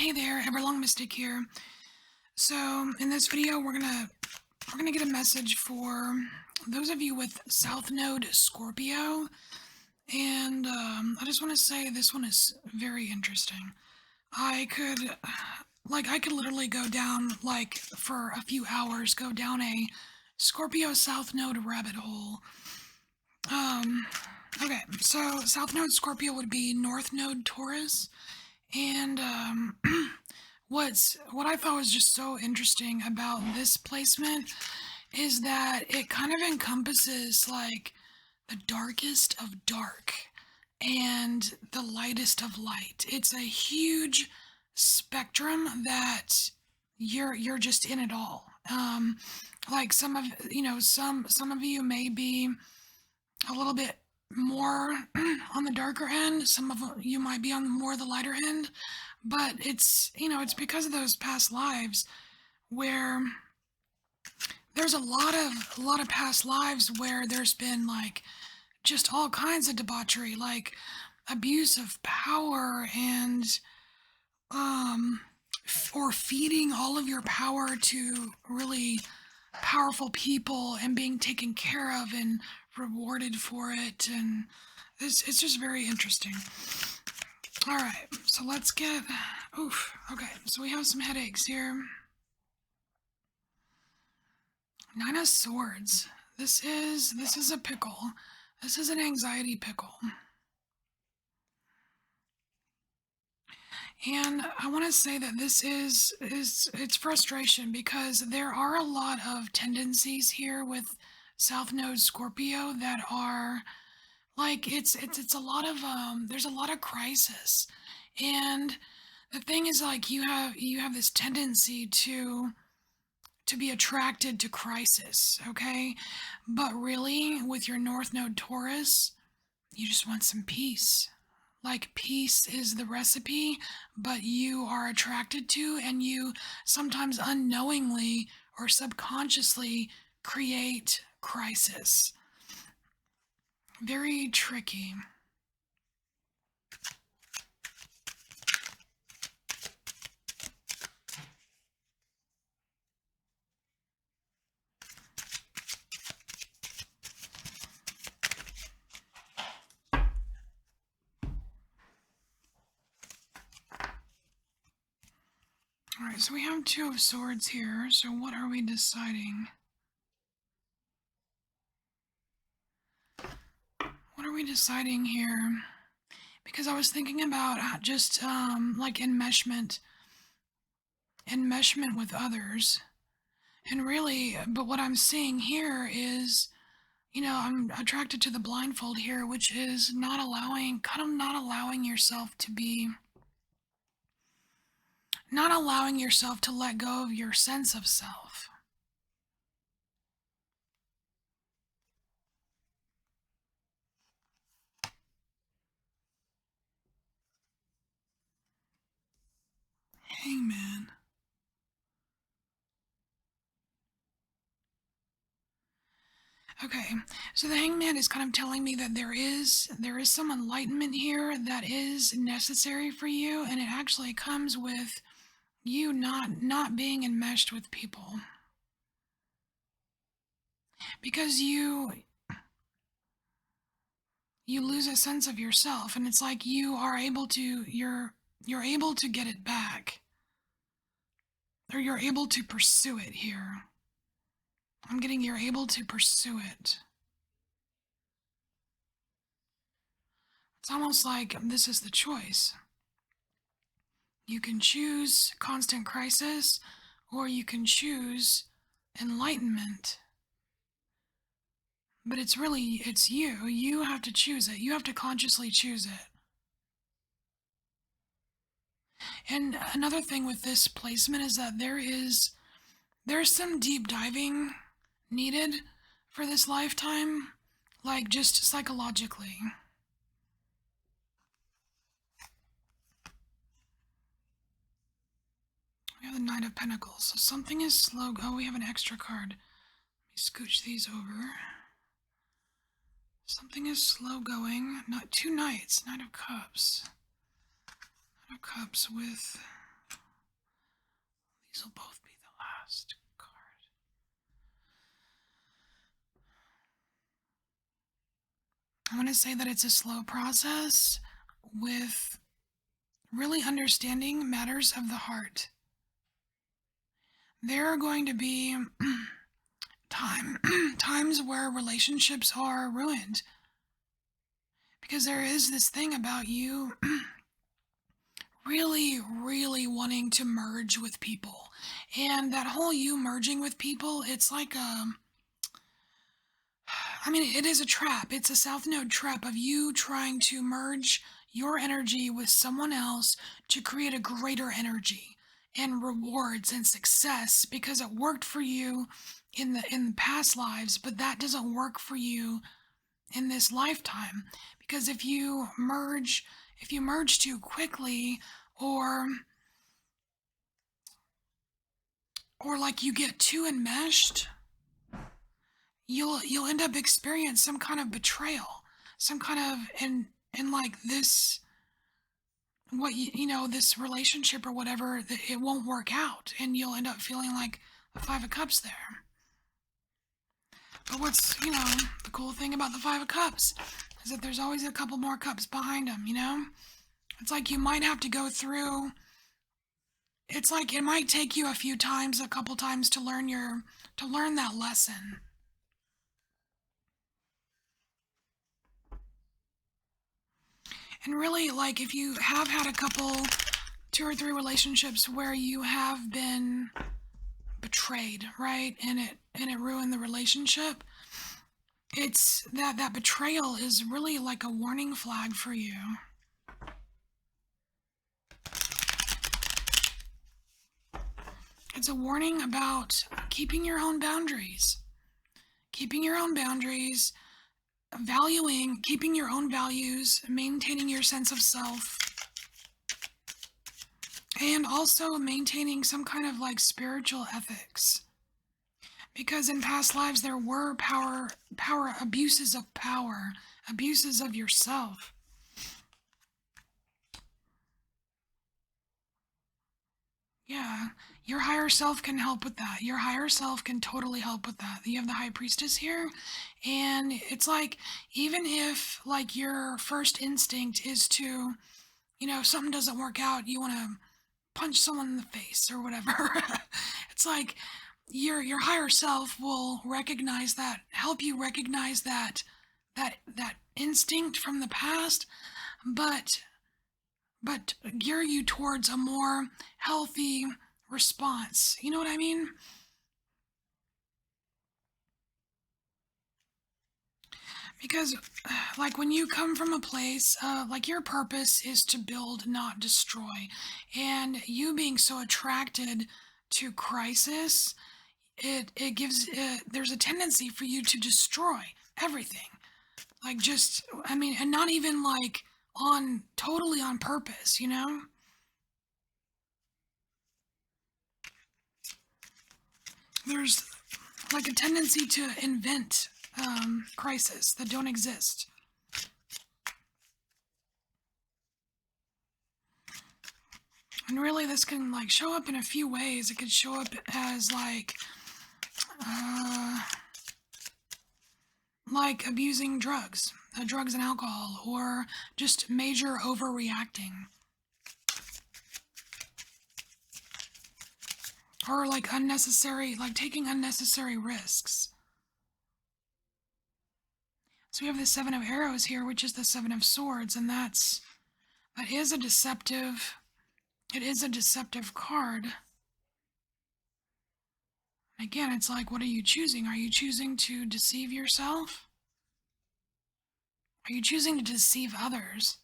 Hey there, EverlongMystic here. So in this video, we're gonna get a message for those of you with South Node Scorpio, and I just want to say this one is very interesting. I could, I could literally go down for a few hours, go down a Scorpio South Node rabbit hole. Um, okay, so South Node Scorpio would be North Node Taurus. And what I thought was just so interesting about this placement is that it kind of encompasses like the darkest of dark and the lightest of light. It's a huge spectrum that you're just in it all. Like some of you may be a little bit more on the darker end. Some of you might be on more the lighter end, but it's because of those past lives where there's a lot of past lives where there's been like just all kinds of debauchery, like abuse of power and or feeding all of your power to really powerful people and being taken care of and rewarded for it, and it's just very interesting. All right, so let's get okay, so we have some headaches here. Nine of Swords. This is a pickle. This is an anxiety pickle. And I want to say that this is it's frustration because there are a lot of tendencies here with South Node Scorpio that are like it's a lot of there's a lot of crisis. And the thing is, like, you have this tendency to be attracted to crisis, okay? But really with your North Node Taurus, you just want some peace. Like, peace is the recipe, but you are attracted to, and you sometimes unknowingly or subconsciously create crisis. Very tricky. All right, so we have Two of Swords here. So what are we deciding? What are we deciding here? Because I was thinking about just like enmeshment with others. And really, but what I'm seeing here is, I'm attracted to the blindfold here, which is not allowing yourself to be, not allowing yourself to let go of your sense of self. Hangman. Okay, so the Hangman is kind of telling me that there is some enlightenment here that is necessary for you, and it actually comes with you not being enmeshed with people, because you lose a sense of yourself, and it's like you're able to get it back, or you're able to pursue it here. I'm getting you're able to pursue it. It's almost like this is the choice. You can choose constant crisis, or you can choose enlightenment. But it's you. You have to choose it. You have to consciously choose it. And another thing with this placement is that there's some deep diving needed for this lifetime, like just psychologically. We have the Knight of Pentacles, so something is slow. Oh, we have an extra card. Let me scooch these over. Something is slow going. Not two Knights. Knight of Cups. Knight of Cups with These will both be the last card. I want to say that it's a slow process with really understanding matters of the heart. There are going to be times where relationships are ruined because there is this thing about you really, really wanting to merge with people. And that whole you merging with people, it's like it is a trap. It's a South Node trap of you trying to merge your energy with someone else to create a greater energy and rewards and success because it worked for you in the past lives, but that doesn't work for you in this lifetime. Because if you merge too quickly, or like you get too enmeshed, you'll end up experiencing some kind of betrayal, some kind of and like this, what this relationship or whatever, that it won't work out, and you'll end up feeling like the Five of Cups there. But what's the cool thing about the Five of Cups is that there's always a couple more cups behind them. It's like you might have to go through. It's like it might take you a couple times to learn that lesson. And really, like, if you have had a couple, 2 or 3 relationships where you have been betrayed, right? And it ruined the relationship. It's that betrayal is really like a warning flag for you. It's a warning about keeping your own boundaries. Keeping your own boundaries, keeping your own values, maintaining your sense of self, and also maintaining some kind of like spiritual ethics. Because in past lives there were abuses of power, abuses of yourself. Yeah, your higher self can help with that. Your higher self can totally help with that. You have the High Priestess here, and it's like, even if like your first instinct is to, if something doesn't work out, you want to punch someone in the face or whatever. It's like your higher self will recognize that, help you recognize that instinct from the past, but gear you towards a more healthy response. You know what I mean? Because, like, when you come from a place, like, your purpose is to build, not destroy. And you being so attracted to crisis, it gives, there's a tendency for you to destroy everything. Like, just, and not even like totally on purpose, There's like a tendency to invent crises that don't exist. And really, this can like show up in a few ways. It could show up as like abusing drugs and alcohol, or just major overreacting, or like taking unnecessary risks. So we have the Seven of Arrows here, which is the Seven of Swords, and that is a deceptive. It is a deceptive card. Again, it's like, what are you choosing? Are you choosing to deceive yourself? Are you choosing to deceive others?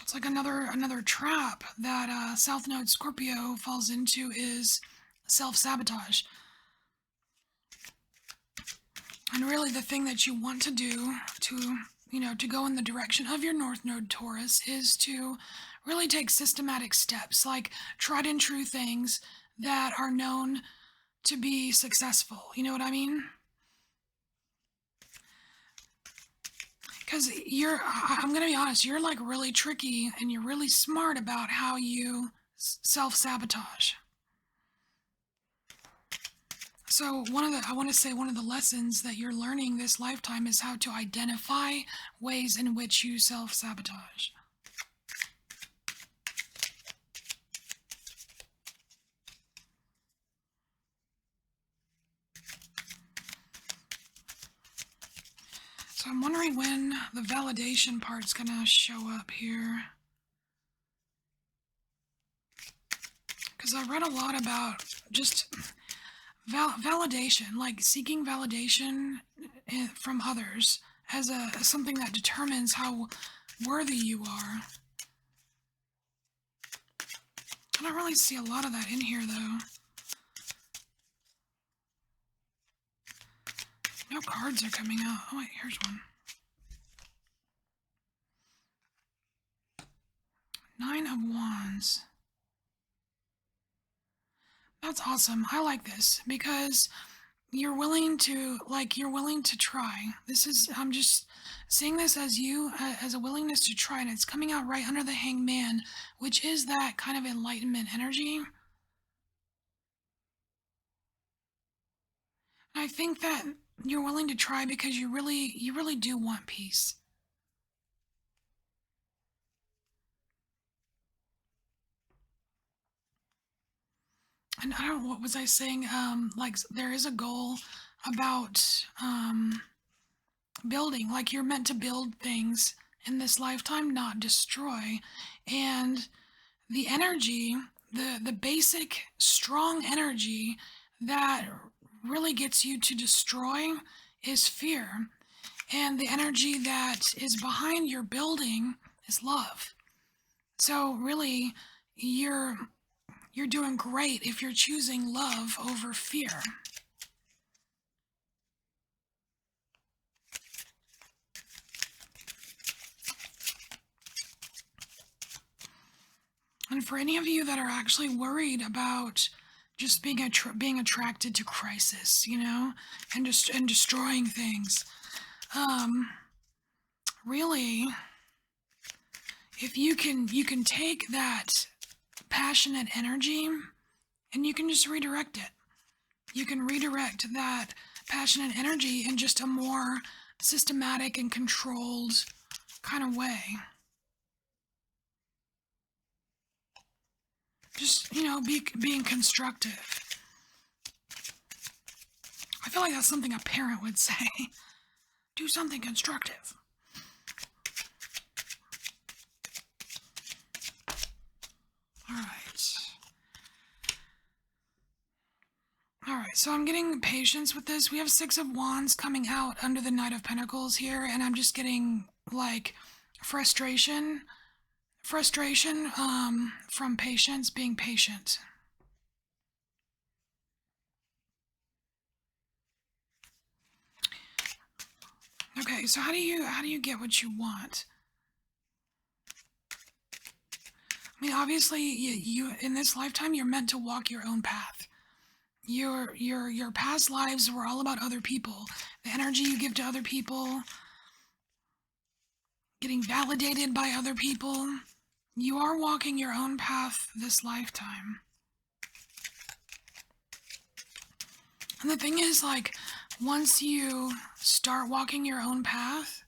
It's like another trap that South Node Scorpio falls into is self-sabotage. And really, the thing that you want to do to go in the direction of your North Node Taurus is to really take systematic steps, like tried and true things that are known to be successful. You know what I mean? Because I'm going to be honest, you're like really tricky and you're really smart about how you self sabotage. So, I want to say one of the lessons that you're learning this lifetime is how to identify ways in which you self sabotage. So, I'm wondering when the validation part's going to show up here. Because I read a lot about just validation, like seeking validation from others as something that determines how worthy you are. I don't really see a lot of that in here, though. No cards are coming out. Oh, wait, here's one. Nine of Wands. That's awesome. I like this because you're willing to try. I'm just seeing this as as a willingness to try, and it's coming out right under the Hangman, which is that kind of enlightenment energy. And I think that you're willing to try because you really do want peace. And I don't, what was I saying? Like there is a goal about building, like you're meant to build things in this lifetime, not destroy. And the energy, the basic strong energy that really gets you to destroy is fear. And the energy that is behind your building is love. So really, you're you're doing great if you're choosing love over fear. And for any of you that are actually worried about just being attracted to crisis, and just and destroying things, um, really, if you can take that passionate energy and you can just redirect it. You can redirect that passionate energy in just a more systematic and controlled kind of way. Just, being constructive. I feel like that's something a parent would say. Do something constructive. All right. All right, so I'm getting patience with this. We have Six of Wands coming out under the Knight of Pentacles here, and I'm just getting like frustration from patience, being patient. Okay, so how do you get what you want? I mean, obviously, you in this lifetime you're meant to walk your own path. Your past lives were all about other people. The energy you give to other people, getting validated by other people. You are walking your own path this lifetime. And the thing is, like, once you start walking your own path,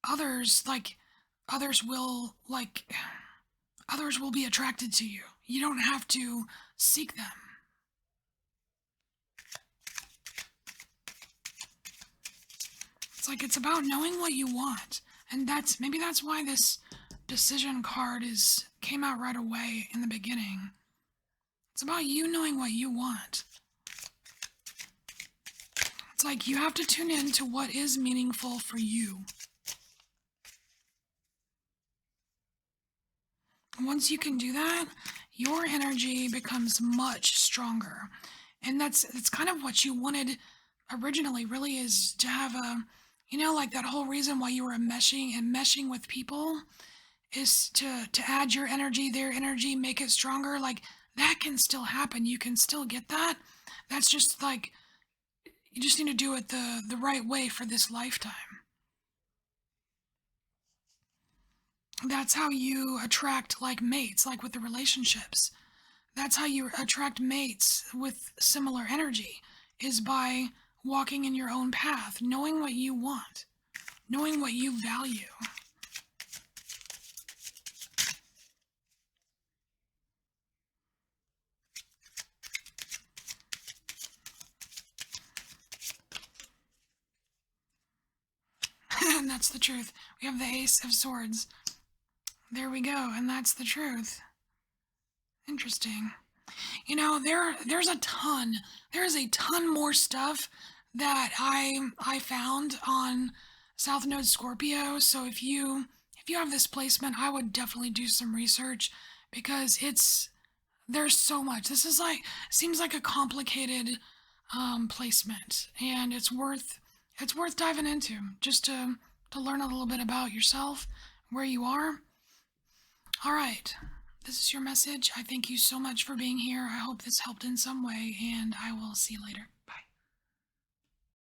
others, like, others will, like, others will be attracted to you. You don't have to seek them. It's like, it's about knowing what you want. And maybe that's why this decision card came out right away in the beginning. It's about you knowing what you want. It's like you have to tune in to what is meaningful for you. Once you can do that, your energy becomes much stronger. And that's kind of what you wanted originally, really, is to have like that whole reason why you were meshing with people is to add your energy, their energy, make it stronger. Like that can still happen. You can still get that. That's just like you just need to do it the right way for this lifetime. That's how you attract like mates, like with the relationships. That's how you attract mates with similar energy, is by walking in your own path, knowing what you want, knowing what you value. And that's the truth. We have the Ace of Swords. There we go, and that's the truth. Interesting. There's a ton. There's a ton more stuff that I found on South Node Scorpio. So if you have this placement, I would definitely do some research because there's so much. This is like seems like a complicated placement, and it's worth diving into just to learn a little bit about yourself, where you are. All right. This is your message. I thank you so much for being here. I hope this helped in some way, and I will see you later.